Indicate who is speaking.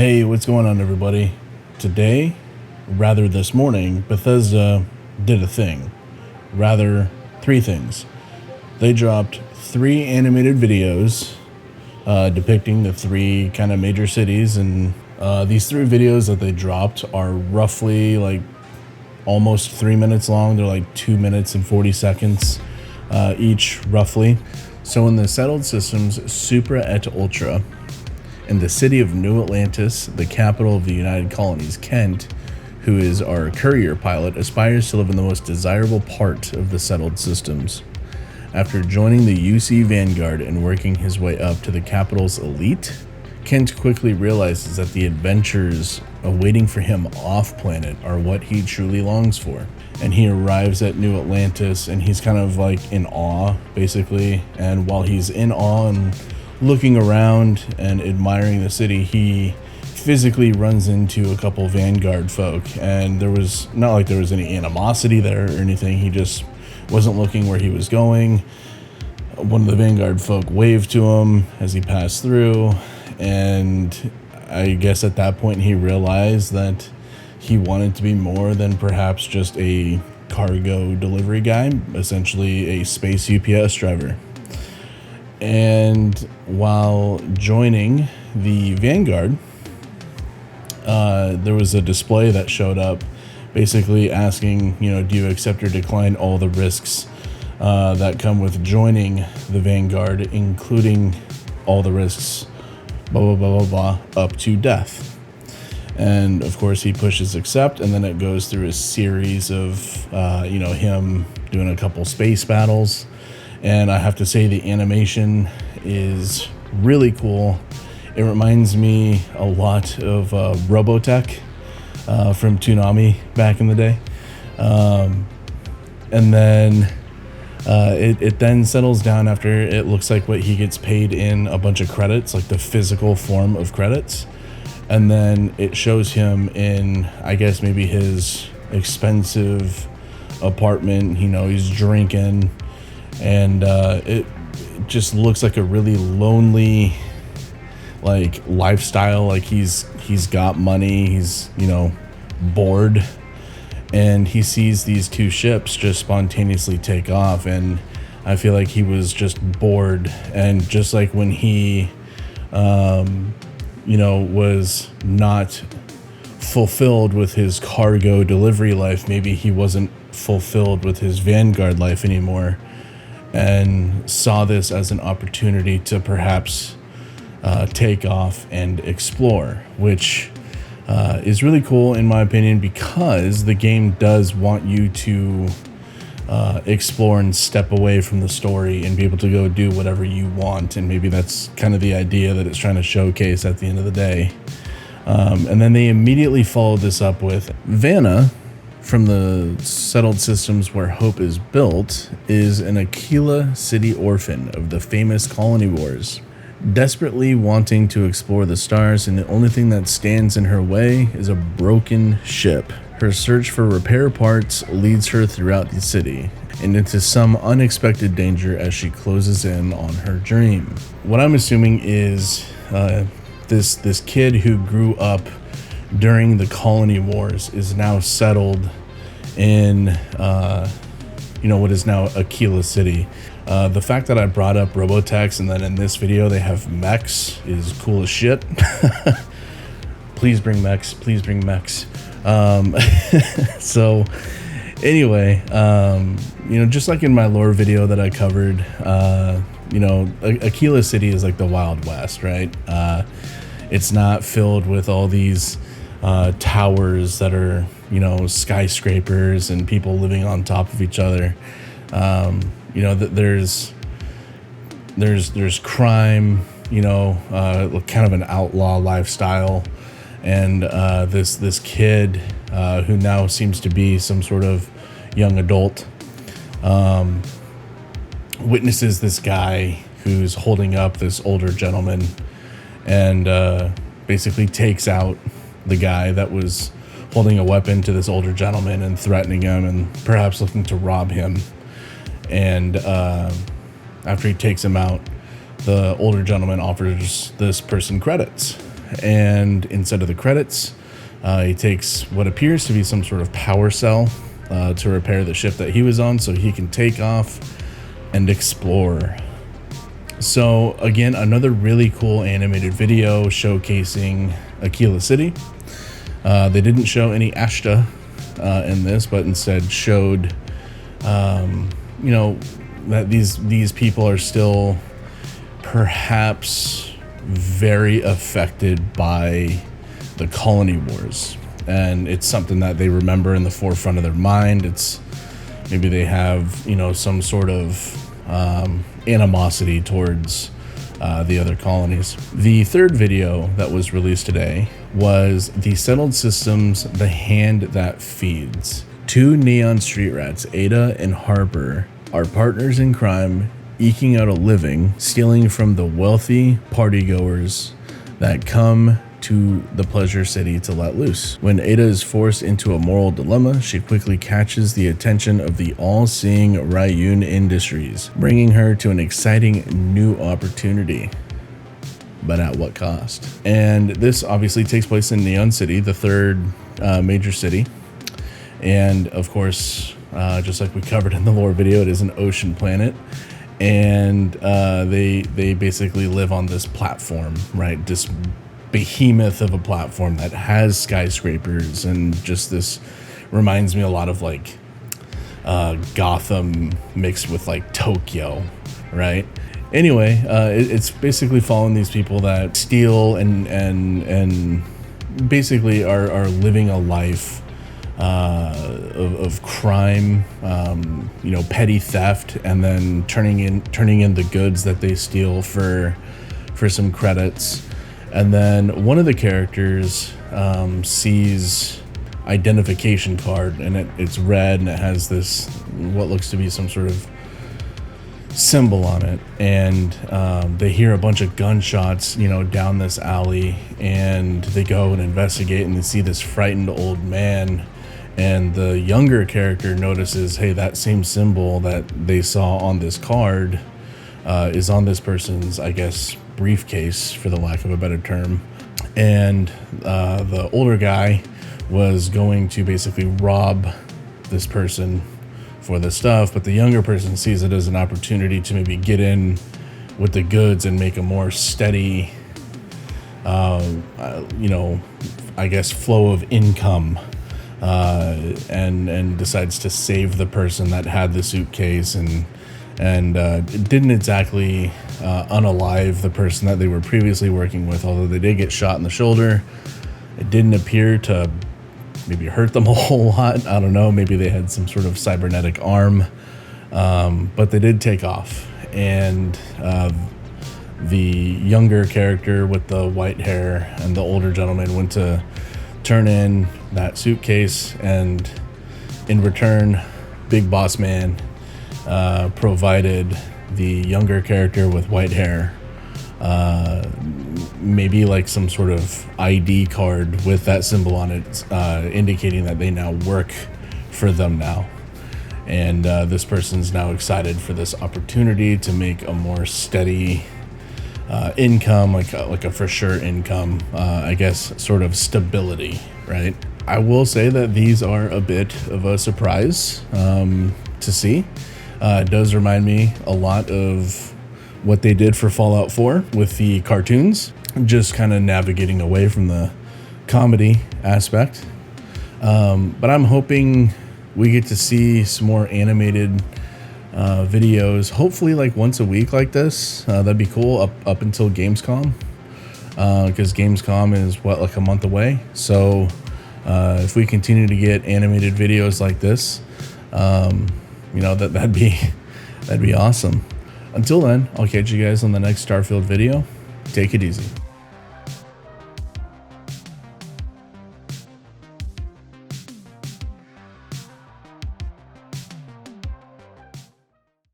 Speaker 1: Hey, what's going on, everybody? Today, rather this morning, Bethesda did a thing. Rather, three things. They dropped 3 animated videos depicting the 3 kind of major cities, and these 3 videos that they dropped are roughly like almost 3 minutes long. They're like 2 minutes and 40 seconds each, roughly. So in the settled systems, Supra et Ultra, in the city of New Atlantis, the capital of the United Colonies, Kent, who is our courier pilot, aspires to live in the most desirable part of the settled systems. After joining the UC Vanguard and working his way up to the capital's elite, Kent quickly realizes that the adventures awaiting for him off-planet are what he truly longs for. And he arrives at New Atlantis and he's kind of like in awe, basically. And while he's in awe and looking around and admiring the city, he physically runs into a couple Vanguard folk, and there was not like there was any animosity there or anything. He just wasn't looking where he was going. One of the Vanguard folk waved to him as he passed through, and I guess at that point he realized that he wanted to be more than perhaps just a cargo delivery guy, essentially a space UPS driver. And while joining the Vanguard, there was a display that showed up basically asking, do you accept or decline all the risks that come with joining the Vanguard, including all the risks, blah, blah, blah, blah, blah, up to death. And of course he pushes accept, and then it goes through a series of, him doing a couple space battles. And I have to say the animation is really cool. It reminds me a lot of Robotech from Toonami back in the day. And then it then settles down after it looks like what he gets paid in a bunch of credits, like the physical form of credits. And then it shows him in, I guess, maybe his expensive apartment. He's drinking. And it just looks like a really lonely, like, lifestyle. Like he's got money, he's bored, and he sees these 2 ships just spontaneously take off, and I feel like he was just bored. And just like when he was not fulfilled with his cargo delivery life, maybe he wasn't fulfilled with his Vanguard life anymore, and saw this as an opportunity to perhaps take off and explore, which is really cool in my opinion, because the game does want you to explore and step away from the story and be able to go do whatever you want. And maybe that's kind of the idea that it's trying to showcase at the end of the day. And then they immediately followed this up with Vanna, from the settled systems where hope is built, is an Aquila City orphan of the famous colony wars, desperately wanting to explore the stars, and the only thing that stands in her way is a broken ship. Her search for repair parts leads her throughout the city and into some unexpected danger as she closes in on her dream. What I'm assuming is this kid who grew up during the colony wars is now settled in what is now Aquila City. The fact that I brought up Robotechs and then in this video they have mechs is cool as shit. Please bring mechs, please bring mechs. So anyway, just like in my lore video that I covered, Aquila City is like the Wild West, right? It's not filled with all these towers that are, skyscrapers and people living on top of each other. There's crime, kind of an outlaw lifestyle. And this kid who now seems to be some sort of young adult witnesses this guy who's holding up this older gentleman and basically takes out the guy that was holding a weapon to this older gentleman and threatening him and perhaps looking to rob him. And after he takes him out, the older gentleman offers this person credits. and instead of the credits, he takes what appears to be some sort of power cell to repair the ship that he was on so he can take off and explore. So again, another really cool animated video showcasing Aquila City. They didn't show any Ashta in this, but instead showed, you know, that these people are still perhaps very affected by the colony wars, and it's something that they remember in the forefront of their mind. It's maybe they have, you know, some sort of animosity towards the other colonies. The third video that was released today was the Settled Systems, The Hand That Feeds. Two neon street rats, Ada and Harper, are partners in crime, eking out a living, stealing from the wealthy partygoers that come to the pleasure city to let loose. When Ada is forced into a moral dilemma, she quickly catches the attention of the all-seeing Ryun Industries, bringing her to an exciting new opportunity. But at what cost? And this obviously takes place in Neon City, the third major city. And of course, just like we covered in the lore video, it is an ocean planet. And they basically live on this platform, right? This behemoth of a platform that has skyscrapers, and just this reminds me a lot of like Gotham mixed with like Tokyo, right? Anyway, it's basically following these people that steal and basically are living a life of crime, you know, petty theft, and then turning in the goods that they steal for some credits. And then one of the characters sees identification card, and it's red, and it has this what looks to be some sort of symbol on it. And they hear a bunch of gunshots, you know, down this alley, and they go and investigate, and they see this frightened old man. And the younger character notices, hey, that same symbol that they saw on this card is on this person's, I guess, briefcase, for the lack of a better term. And the older guy was going to basically rob this person for the stuff, but the younger person sees it as an opportunity to maybe get in with the goods and make a more steady, you know, I guess, flow of income, and decides to save the person that had the suitcase, and it didn't exactly unalive the person that they were previously working with, although they did get shot in the shoulder. It didn't appear to maybe hurt them a whole lot. I don't know, maybe they had some sort of cybernetic arm, but they did take off. And the younger character with the white hair and the older gentleman went to turn in that suitcase, and in return, Big Boss Man provided the younger character with white hair maybe like some sort of ID card with that symbol on it, indicating that they now work for them now. And this person's now excited for this opportunity to make a more steady income, like a for sure income, I guess, sort of stability, right? I will say that these are a bit of a surprise to see. It does remind me a lot of what they did for Fallout 4 with the cartoons, just kind of navigating away from the comedy aspect. But I'm hoping we get to see some more animated videos, hopefully like once a week like this. That'd be cool up until Gamescom, because Gamescom is like a month away. So if we continue to get animated videos like this, you know, that'd be awesome. Until then, I'll catch you guys on the next Starfield video. Take it easy.